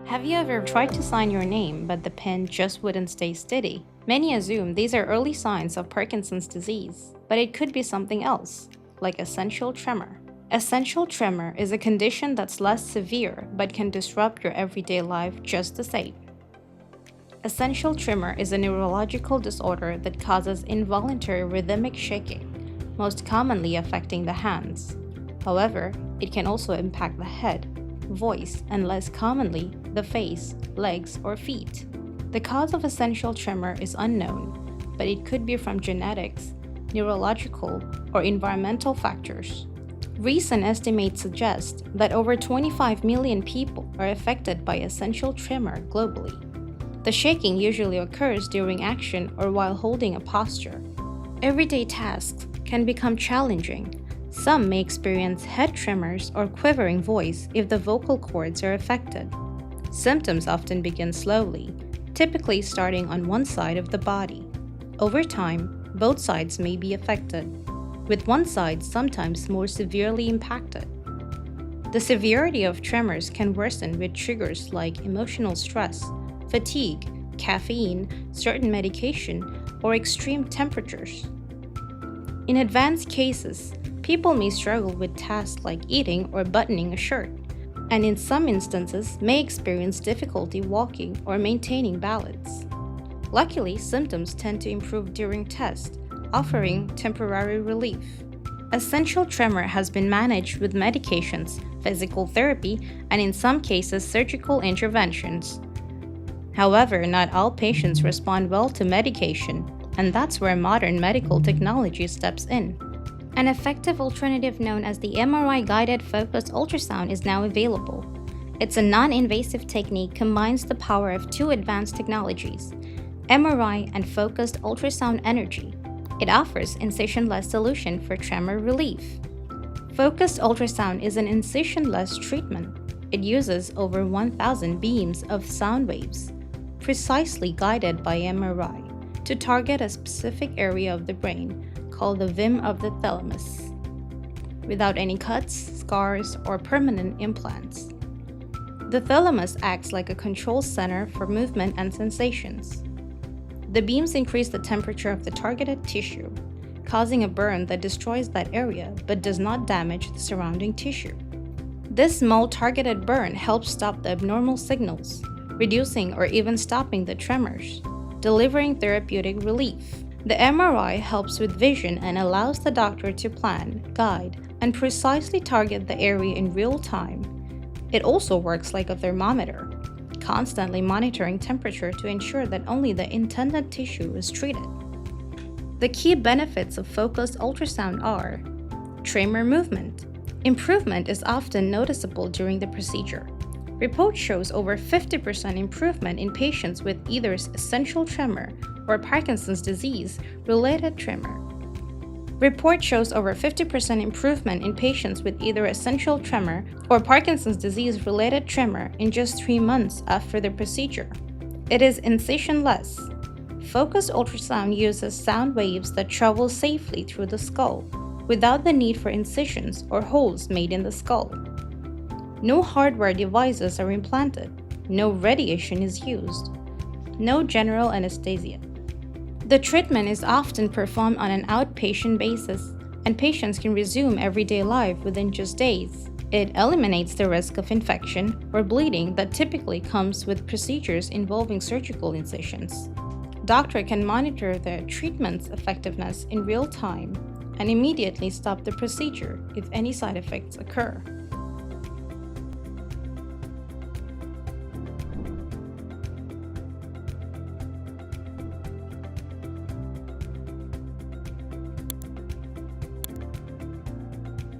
Have you ever tried to sign your name, but the pen just wouldn't stay steady? Many assume these are early signs of Parkinson's disease, but it could be something else, like essential tremor. Essential tremor is a condition that's less severe but can disrupt your everyday life just the same. Essential tremor is a neurological disorder that causes involuntary rhythmic shaking, most commonly affecting the hands. However, it can also impact the head, voice, and less commonly, the face, legs, or feet. The cause of essential tremor is unknown, but it could be from genetics, neurological, or environmental factors. Recent estimates suggest that over 25 million people are affected by essential tremor globally. The shaking usually occurs during action or while holding a posture. Everyday tasks can become challenging. Some may experience head tremors or quivering voice if the vocal cords are affected. Symptoms often begin slowly, typically starting on one side of the body. Over time, both sides may be affected, with one side sometimes more severely impacted. The severity of tremors can worsen with triggers like emotional stress, fatigue, caffeine, certain medication, or extreme temperatures. In advanced cases, people may struggle with tasks like eating or buttoning a shirt, and in some instances may experience difficulty walking or maintaining balance. Luckily, symptoms tend to improve during tests, offering temporary relief. Essential tremor has been managed with medications, physical therapy, and in some cases surgical interventions. However, not all patients respond well to medication, and that's where modern medical technology steps in. An effective alternative known as the MRI-Guided Focused Ultrasound is now available. It's a non-invasive technique combines the power of two advanced technologies, MRI and focused ultrasound energy. It offers incision-less solution for tremor relief. Focused ultrasound is an incision-less treatment. It uses over 1,000 beams of sound waves, precisely guided by MRI, to target a specific area of the brain called the rim of the thalamus, without any cuts, scars, or permanent implants. The thalamus acts like a control center for movement and sensations. The beams increase the temperature of the targeted tissue, causing a burn that destroys that area but does not damage the surrounding tissue. This small targeted burn helps stop the abnormal signals, reducing or even stopping the tremors, delivering therapeutic relief. The MRI helps with vision and allows the doctor to plan, guide, and precisely target the area in real time. It also works like a thermometer, constantly monitoring temperature to ensure that only the intended tissue is treated. The key benefits of focused ultrasound are tremor movement. Improvement is often noticeable during the procedure. Report shows over 50% improvement in patients with either essential tremor or Parkinson's disease-related tremor. Report shows over 50% improvement in patients with either essential tremor or Parkinson's disease-related tremor in just 3 months after the procedure. It is incision-less. Focused ultrasound uses sound waves that travel safely through the skull, without the need for incisions or holes made in the skull. No hardware devices are implanted. No radiation is used. No general anesthesia. The treatment is often performed on an outpatient basis, and patients can resume everyday life within just days. It eliminates the risk of infection or bleeding that typically comes with procedures involving surgical incisions. Doctor can monitor the treatment's effectiveness in real time and immediately stop the procedure if any side effects occur.